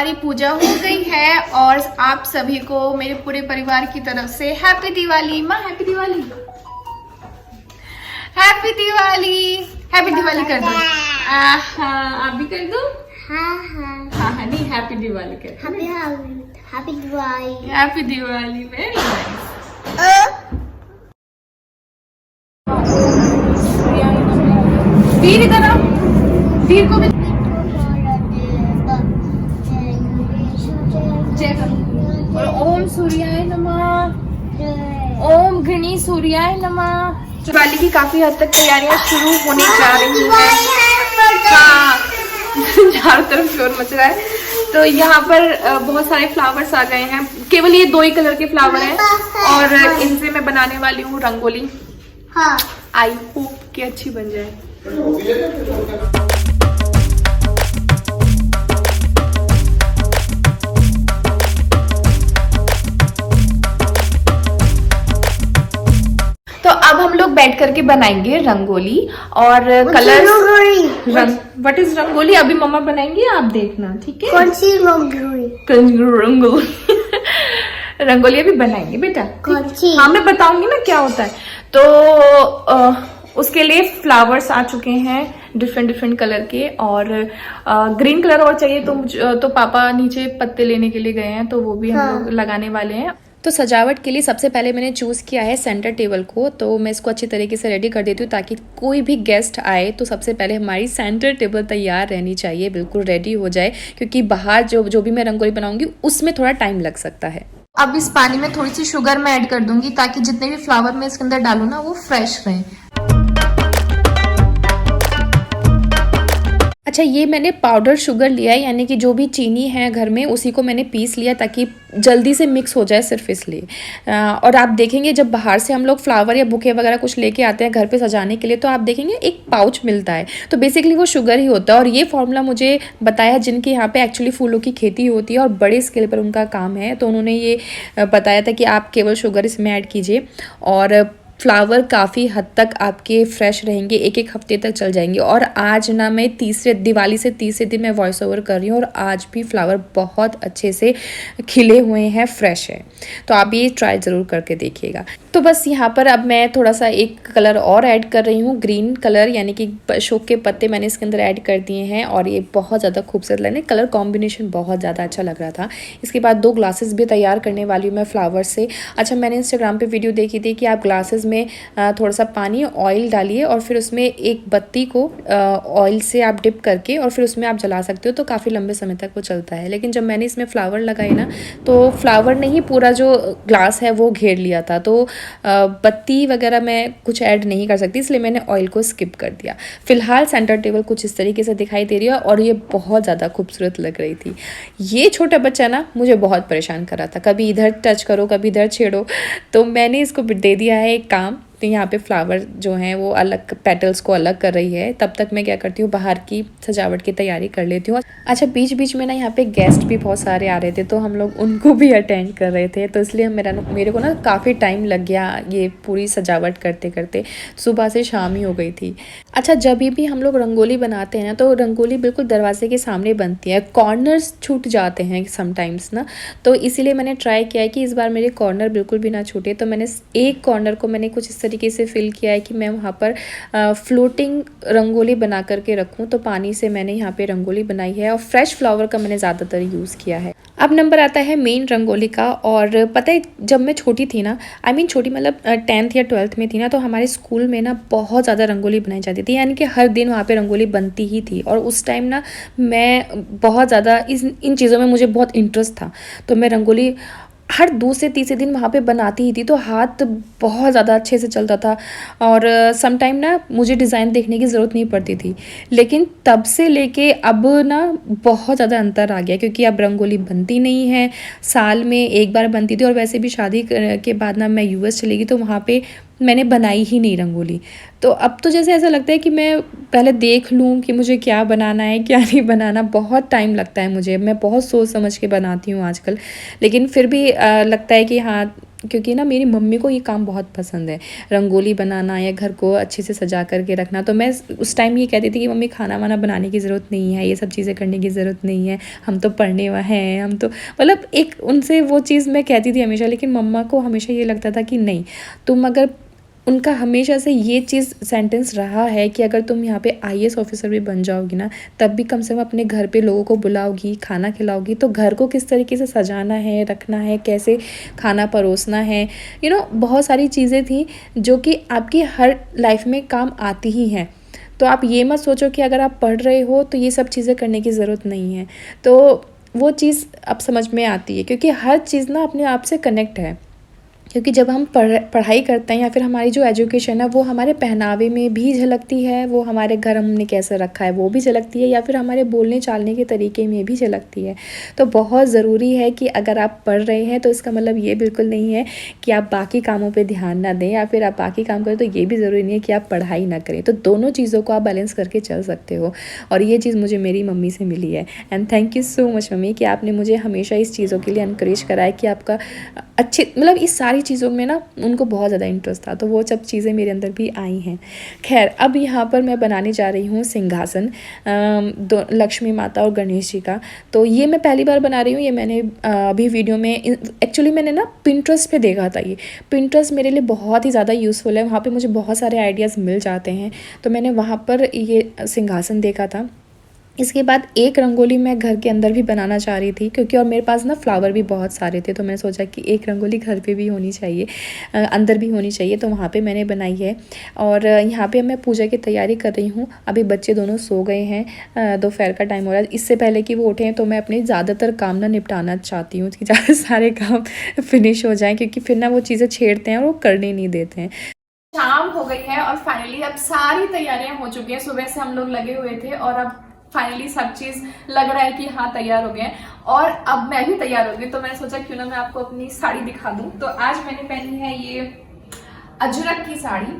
हमारी पूजा हो गई है और आप सभी को मेरे पूरे परिवार की तरफ से हैप्पी दिवाली। माँ happy Diwali, happy Diwali, happy Diwali कर दो। आप भी कर दो। हाँ नहीं, हैप्पी दिवाली कर दो। Happy Diwali. Happy Diwali, very nice. Veer इधर आओ, वीर को भी जय करो। और ओम सूर्याय नमः, ओम गणी सूर्याय नमः। दिवाली की काफी हद तक तैयारियां शुरू होने जा रही हैं। हाँ चारों तरफ शोर मच रहा है। तो यहाँ पर बहुत सारे फ्लावर्स आ गए हैं, केवल ये 2 ही कलर के फ्लावर हैं और इनसे मैं बनाने वाली हूँ रंगोली। हाँ, आई होप कि अच्छी बन जाए। तो अब हम लोग बैठ करके बनाएंगे रंगोली और कलर रंग। What is rangoli? अभी मम्मा बनाएंगे, आप देखना, ठीक है? कौन सी रंगोली? रंगोली रंगोली अभी बनाएंगे बेटा। कौन सी? हाँ मैं बताऊंगी ना क्या होता है। तो उसके लिए फ्लावर्स आ चुके हैं डिफरेंट कलर के और ग्रीन कलर और चाहिए तो पापा नीचे पत्ते लेने के लिए गए हैं, तो वो भी हम लोग लगाने वाले हैं। तो सजावट के लिए सबसे पहले मैंने चूज़ किया है सेंटर टेबल को। तो मैं इसको अच्छी तरीके से रेडी कर देती हूँ ताकि कोई भी गेस्ट आए तो सबसे पहले हमारी सेंटर टेबल तैयार रहनी चाहिए, बिल्कुल रेडी हो जाए, क्योंकि बाहर जो भी मैं रंगोली बनाऊंगी उसमें थोड़ा टाइम लग सकता है। अब इस पानी में थोड़ी सी शुगर मैं ऐड कर दूंगी ताकि जितने भी फ्लावर मैं इसके अंदर डालूं ना वो फ्रेश रहें। अच्छा, ये मैंने पाउडर शुगर लिया है, यानी कि जो भी चीनी है घर में उसी को मैंने पीस लिया ताकि जल्दी से मिक्स हो जाए, सिर्फ इसलिए। और आप देखेंगे जब बाहर से हम लोग फ्लावर या बुके वगैरह कुछ लेके आते हैं घर पे सजाने के लिए, तो आप देखेंगे एक पाउच मिलता है, तो बेसिकली वो शुगर ही होता है। और ये फॉर्मूला मुझे बताया जिनके यहाँ पे एक्चुअली फूलों की खेती होती है और बड़े स्केल पर उनका काम है, तो उन्होंने ये बताया था कि आप केवल शुगर इसमें ऐड कीजिए और फ्लावर काफ़ी हद तक आपके फ्रेश रहेंगे, एक हफ्ते तक चल जाएंगे। और आज ना मैं दिवाली से तीसरे दिन मैं वॉइस ओवर कर रही हूँ और आज भी फ्लावर बहुत अच्छे से खिले हुए हैं, फ्रेश है। तो आप ये ट्राई ज़रूर करके देखिएगा। तो बस यहाँ पर अब मैं थोड़ा सा एक कलर और ऐड कर रही हूँ, ग्रीन कलर, यानी कि अशोक के पत्ते मैंने इसके अंदर ऐड कर दिए हैं और ये बहुत ज़्यादा खूबसूरत लग रहा है, कलर कॉम्बिनेशन बहुत ज़्यादा अच्छा लग रहा था। इसके बाद 2 ग्लासेस भी तैयार करने वाली हूँ मैं फ्लावर से। अच्छा, मैंने इंस्टाग्राम पे वीडियो देखी थी कि आप ग्लासेस में थोड़ा सा पानी ऑयल डालिए और फिर उसमें एक बत्ती को ऑयल से आप डिप करके और फिर उसमें आप जला सकते हो, तो काफ़ी लंबे समय तक वो चलता है। लेकिन जब मैंने इसमें फ्लावर लगाए ना, तो फ्लावर ने ही पूरा जो ग्लास है वो घेर लिया था, तो बत्ती वगैरह मैं कुछ ऐड नहीं कर सकती, इसलिए मैंने ऑयल को स्किप कर दिया। फिलहाल सेंटर टेबल कुछ इस तरीके से दिखाई दे रही है और ये बहुत ज़्यादा खूबसूरत लग रही थी। ये छोटा बच्चा ना मुझे बहुत परेशान कर रहा था, कभी इधर टच करो कभी इधर छेड़ो, तो मैंने इसको दे दिया है एक काम। तो यहाँ पे फ्लावर जो हैं वो अलग, पेटल्स को अलग कर रही है, तब तक मैं क्या करती हूँ बाहर की सजावट की तैयारी कर लेती हूँ। अच्छा, बीच बीच में ना यहाँ पे गेस्ट भी बहुत सारे आ रहे थे, तो हम लोग उनको भी अटेंड कर रहे थे, तो इसलिए मेरे को ना काफ़ी टाइम लग गया ये पूरी सजावट करते करते, सुबह से शाम ही हो गई थी। अच्छा, जब भी हम लोग रंगोली बनाते हैं ना, तो रंगोली बिल्कुल दरवाजे के सामने बनती है, कॉर्नर्स छूट जाते हैं समटाइम्स ना, तो इसीलिए मैंने ट्राई किया है कि इस बार मेरे कॉर्नर बिल्कुल भी ना छूटे। तो मैंने एक कॉर्नर को मैंने कुछ इस तरीके से फिल किया है कि मैं वहाँ पर फ्लोटिंग रंगोली बना करके रखूँ, तो पानी से मैंने यहाँ पे रंगोली बनाई है और फ्रेश फ्लावर का मैंने ज़्यादातर यूज़ किया है। अब नंबर आता है मेन रंगोली का। और पता है, जब मैं छोटी थी ना, छोटी मतलब 10th या 12th में थी ना, तो हमारे स्कूल में ना बहुत ज़्यादा रंगोली बनाई जाती थी, यानी कि हर दिन वहाँ पे रंगोली बनती ही थी। और उस टाइम ना मैं बहुत ज़्यादा इन चीज़ों में मुझे बहुत इंटरेस्ट था, तो मैं रंगोली हर दूसरे तीसरे दिन वहाँ पे बनाती ही थी, तो हाथ बहुत ज़्यादा अच्छे से चलता था और सम टाइम ना मुझे डिज़ाइन देखने की ज़रूरत नहीं पड़ती थी। लेकिन तब से लेके अब ना बहुत ज़्यादा अंतर आ गया, क्योंकि अब रंगोली बनती नहीं है, साल में एक बार बनती थी। और वैसे भी शादी के बाद ना मैं US चली गई, तो वहाँ पे मैंने बनाई ही नहीं रंगोली। तो अब तो जैसे ऐसा लगता है कि मैं पहले देख लूँ कि मुझे क्या बनाना है क्या नहीं बनाना। बहुत टाइम लगता है मुझे, मैं बहुत सोच समझ के बनाती हूँ आजकल, लेकिन फिर भी लगता है कि हाँ क्योंकि ना मेरी मम्मी को ये काम बहुत पसंद है, रंगोली बनाना या घर को अच्छे से सजा करके रखना। तो मैं उस टाइम ये कहती थी कि मम्मी खाना वाना बनाने की ज़रूरत नहीं है, ये सब चीज़ें करने की ज़रूरत नहीं है, हम तो पढ़ने वाले हैं, हम तो मतलब एक उनसे वो चीज़ मैं कहती थी हमेशा। लेकिन मम्मा को हमेशा ये लगता था कि नहीं, तुम अगर, उनका हमेशा से ये चीज़ सेंटेंस रहा है कि अगर तुम यहाँ पे आईएएस ऑफिसर भी बन जाओगी ना, तब भी कम से कम अपने घर पे लोगों को बुलाओगी, खाना खिलाओगी। तो घर को किस तरीके से सजाना है, रखना है, कैसे खाना परोसना है, बहुत सारी चीज़ें थी जो कि आपकी हर लाइफ में काम आती ही हैं। तो आप ये मत सोचो कि अगर आप पढ़ रहे हो तो ये सब चीज़ें करने की ज़रूरत नहीं है। तो वो चीज़ अब समझ में आती है, क्योंकि हर चीज़ ना अपने आप से कनेक्ट है। क्योंकि जब हम पढ़ाई करते हैं या फिर हमारी जो एजुकेशन है वो हमारे पहनावे में भी झलकती है, वो हमारे घर हमने कैसे रखा है वो भी झलकती है, या फिर हमारे बोलने चालने के तरीके में भी झलकती है। तो बहुत ज़रूरी है कि अगर आप पढ़ रहे हैं तो इसका मतलब ये बिल्कुल नहीं है कि आप बाकी कामों पे ध्यान ना दें, या फिर आप बाकी काम करें तो ये भी ज़रूरी नहीं है कि आप पढ़ाई ना करें। तो दोनों चीज़ों को आप बैलेंस करके चल सकते हो, और ये चीज़ मुझे मेरी मम्मी से मिली है। And thank you so much mummy कि आपने मुझे हमेशा इस चीज़ों के लिए इनकरेज करा है कि आपका अच्छी, मतलब इस सारी चीज़ों में ना उनको बहुत ज़्यादा इंटरेस्ट था, तो वो सब चीज़ें मेरे अंदर भी आई हैं। खैर, अब यहाँ पर मैं बनाने जा रही हूँ सिंहासन, लक्ष्मी माता और गणेश जी का। तो ये मैं पहली बार बना रही हूँ। ये मैंने अभी वीडियो में, एक्चुअली मैंने ना पिंटरेस्ट पे देखा था। ये पिंटरेस्ट मेरे लिए बहुत ही ज़्यादा यूज़फुल है, वहाँ पर मुझे बहुत सारे आइडियाज़ मिल जाते हैं। तो मैंने वहाँ पर ये सिंहासन देखा था। इसके बाद एक रंगोली मैं घर के अंदर भी बनाना चाह रही थी, क्योंकि और मेरे पास ना फ्लावर भी बहुत सारे थे, तो मैंने सोचा कि एक रंगोली घर पे भी होनी चाहिए, अंदर भी होनी चाहिए। तो वहाँ पे मैंने बनाई है। और यहाँ पे मैं पूजा की तैयारी कर रही हूँ। अभी बच्चे दोनों सो गए हैं, दोपहर का टाइम हो रहा है। इससे पहले कि वो उठें तो मैं अपने ज़्यादातर काम ना निपटाना चाहती हूँ कि ज़्यादा सारे काम फिनिश हो जाएँ, क्योंकि फिर ना वो चीज़ें छेड़ते हैं और वो करने नहीं देते हैं। शाम हो गई है और फाइनली अब सारी तैयारियां हो चुकी हैं। सुबह से हम लोग लगे हुए थे और अब फाइनली सब चीज़ लग रहा है कि हाँ तैयार हो गए हैं, और अब मैं भी तैयार हो गई। तो मैंने सोचा क्यों ना मैं आपको अपनी साड़ी दिखा दूं। तो आज मैंने पहनी है ये अजरक की साड़ी,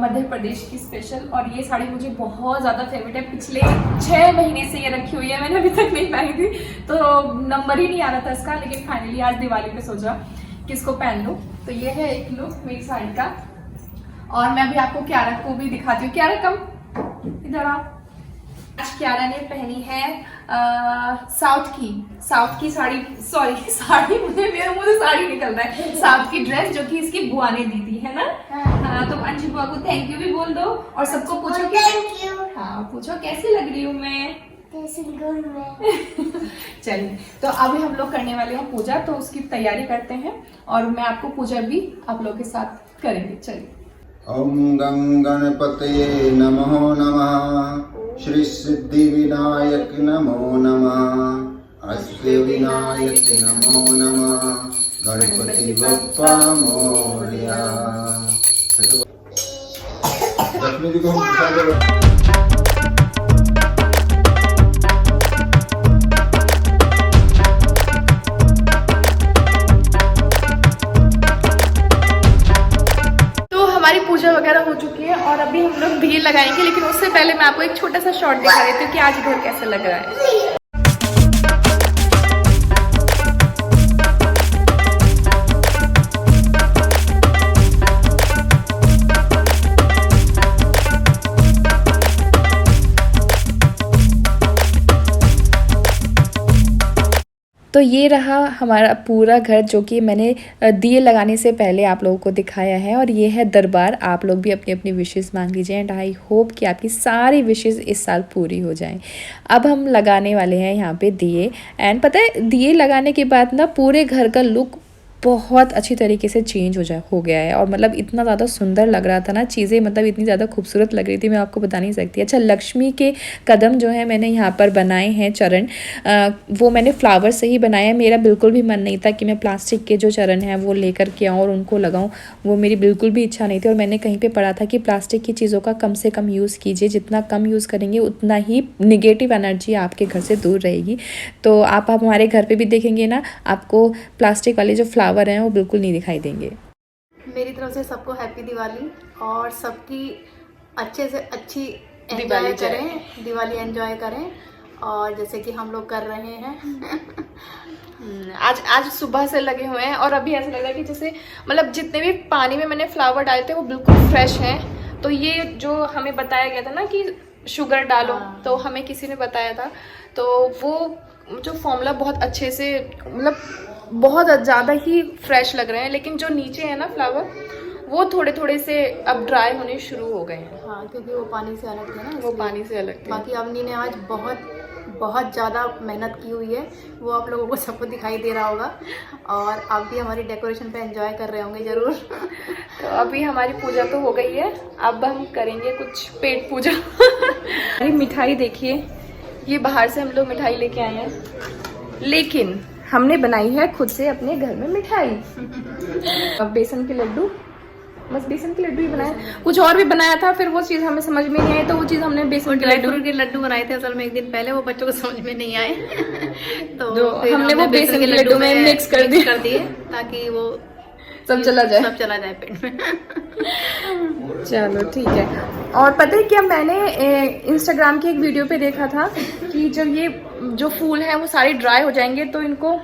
मध्य प्रदेश की स्पेशल। और ये साड़ी मुझे बहुत ज़्यादा फेवरेट है, पिछले 6 महीने से ये रखी हुई है, मैंने अभी तक नहीं पहनी थी, तो नंबर ही नहीं आ रहा था इसका। लेकिन फाइनली आज दिवाली पे सोचा कि इसको पहन लूँ। तो ये है एक लुक मेरी साड़ी का। और मैं भी आपको क्यारा को भी दिखाती हूँ। क्यारा कम इधर आ। आज क्यारा ने पहनी है साउथ की साड़ी, सॉरी साड़ी, मुझे मेरे मुंह से साड़ी निकल रहा है, साउथ की ड्रेस जो कि इसकी बुआ ने दी थी, है ना। हाँ, तो अंशु बुआ को थैंक यू भी बोल दो, और सबको पूछो कि थैंक यू। हाँ, पूछो कैसी लग रही हूँ मैं। चलिए, तो अभी हम लोग करने वाले हैं पूजा, तो उसकी तैयारी करते हैं और मैं आपको पूजा भी आप लोग के साथ करेंगे। चलिए। ओम गं गणपतये नमो नमः, श्री सिद्धि विनायक नमो नमः, अष्ट विनायक नमो नमः, गणपति बप्पा मोरया। लक्ष्मी जी को हम प्रसाद देंगे। हमारी पूजा वगैरह हो चुकी है और अभी हम लोग भीड़ लगाएंगे, लेकिन उससे पहले मैं आपको एक छोटा सा शॉर्ट दिखा देती हूँ कि आज घर कैसे लग रहा है। तो ये रहा हमारा पूरा घर, जो कि मैंने दिए लगाने से पहले आप लोगों को दिखाया है। और ये है दरबार। आप लोग भी अपनी अपनी विशेस मांग लीजिए, एंड आई होप कि आपकी सारी विशेस इस साल पूरी हो जाएं। अब हम लगाने वाले हैं यहाँ पे दिए, एंड पता है दिए लगाने के बाद ना पूरे घर का लुक बहुत अच्छी तरीके से चेंज हो गया है। और मतलब इतना ज़्यादा सुंदर लग रहा था ना, चीज़ें मतलब इतनी ज़्यादा खूबसूरत लग रही थी, मैं आपको बता नहीं सकती। अच्छा, लक्ष्मी के कदम जो है मैंने यहाँ पर बनाए हैं, चरण, वो मैंने फ्लावर से ही बनाए हैं। मेरा बिल्कुल भी मन नहीं था कि मैं प्लास्टिक के जो चरण हैं वो लेकर के आऊँ और उनको लगाऊँ, वो मेरी बिल्कुल भी इच्छा नहीं थी। और मैंने कहीं पर पढ़ा था कि प्लास्टिक की चीज़ों का कम से कम यूज़ कीजिए, जितना कम यूज़ करेंगे उतना ही निगेटिव एनर्जी आपके घर से दूर रहेगी। तो आप हमारे घर पर भी देखेंगे ना, आपको प्लास्टिक वाले जो फ्लावर हैं वो बिल्कुल नहीं दिखाई देंगे। मेरी तरफ से सबको हैप्पी दिवाली, और सबकी अच्छे से अच्छी दिवाली एंजॉय करें, दिवाली एंजॉय करें। और जैसे कि हम लोग कर रहे हैं। आज सुबह से लगे हुए हैं और अभी ऐसा लग रहा है कि जैसे मतलब जितने भी पानी में मैंने फ्लावर डाले थे वो बिल्कुल फ्रेश हैं। तो ये जो हमें बताया गया था ना कि शुगर डालो, तो हमें किसी ने बताया था, तो वो जो फॉर्मूला बहुत अच्छे से मतलब बहुत ज़्यादा ही फ्रेश लग रहे हैं। लेकिन जो नीचे है ना फ्लावर वो थोड़े थोड़े से अब ड्राई होने शुरू हो गए हैं। हाँ, क्योंकि वो पानी से अलग थे ना, वो पानी से अलग थे। बाकी अवनी ने आज बहुत ज़्यादा मेहनत की हुई है, वो आप लोगों को सबको दिखाई दे रहा होगा। और आप भी हमारी डेकोरेशन पे एंजॉय कर रहे होंगे ज़रूर। तो अभी हमारी पूजा तो हो गई है, अब हम करेंगे कुछ पेट पूजा। अरे मिठाई देखिए, ये बाहर से हम लोग मिठाई लेके आए हैं, लेकिन हमने बनाई है खुद से अपने घर में मिठाई। अब बेसन के लड्डू, बस बेसन के लड्डू ही बनाए, कुछ और भी बनाया था, फिर वो चीज़ हमें समझ में नहीं आई, तो वो चीज़ हमने बेसन के लड्डू बनाए थे असल में एक दिन पहले, वो बच्चों को समझ में नहीं आए। तो हमने वो बेसन के लड्डू में मिक्स कर दिए ताकि वो सब चला जाए पेट में। चलो ठीक है। और पता है क्या, मैंने इंस्टाग्राम की एक वीडियो पे देखा था कि जब ये जो फूल हैं वो सारे ड्राई हो जाएंगे तो इनको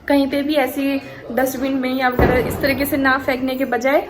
कहीं पे भी ऐसी डस्टबिन में या वगैरह इस तरीके से ना फेंकने के बजाय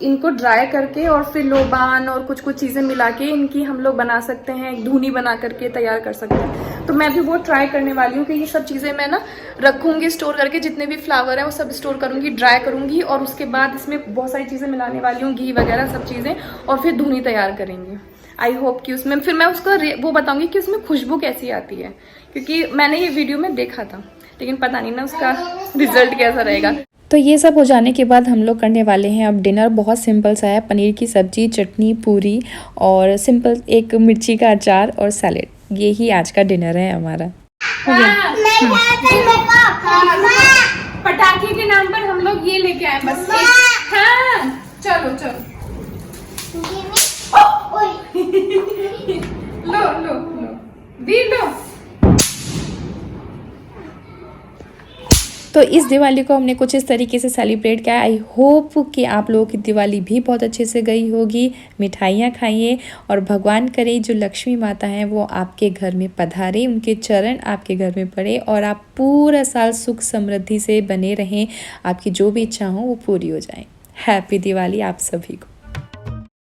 इनको ड्राई करके और फिर लोबान और कुछ चीज़ें मिला के इनकी हम लोग बना सकते हैं, एक धुनी बना करके तैयार कर सकते हैं। तो मैं भी वो ट्राई करने वाली हूँ कि ये सब चीज़ें मैं ना रखूँगी स्टोर करके, जितने भी फ्लावर हैं वो सब स्टोर करूँगी, ड्राई करूँगी और उसके बाद इसमें बहुत सारी चीज़ें मिलाने वाली हूँ, घी वगैरह सब चीज़ें, और फिर धुनी तैयार करेंगे। आई होप कि उसमें फिर मैं उसका वो बताऊँगी कि उसमें खुशबू कैसी आती है, क्योंकि मैंने ये वीडियो में देखा था, लेकिन पता नहीं ना उसका रिजल्ट कैसा रहेगा। तो ये सब हो जाने के बाद हम लोग करने वाले हैं अब डिनर। बहुत सिंपल सा है, पनीर की सब्जी, चटनी, पूरी और सिंपल एक मिर्ची का अचार और सैलेड। ये ही आज का डिनर है हमारा। हो गया। पटाखे के नाम पर हम लोग ये लेके आए बस। हाँ चलो चलो लो लो लो दी लो। तो इस दिवाली को हमने कुछ इस तरीके से सेलिब्रेट किया। आई होप कि आप लोगों की दिवाली भी बहुत अच्छे से गई होगी। मिठाइयाँ खाइए और भगवान करे जो लक्ष्मी माता हैं वो आपके घर में पधारे, उनके चरण आपके घर में पड़े और आप पूरा साल सुख समृद्धि से बने रहें, आपकी जो भी इच्छा हो वो पूरी हो जाए। हैप्पी दिवाली आप सभी को।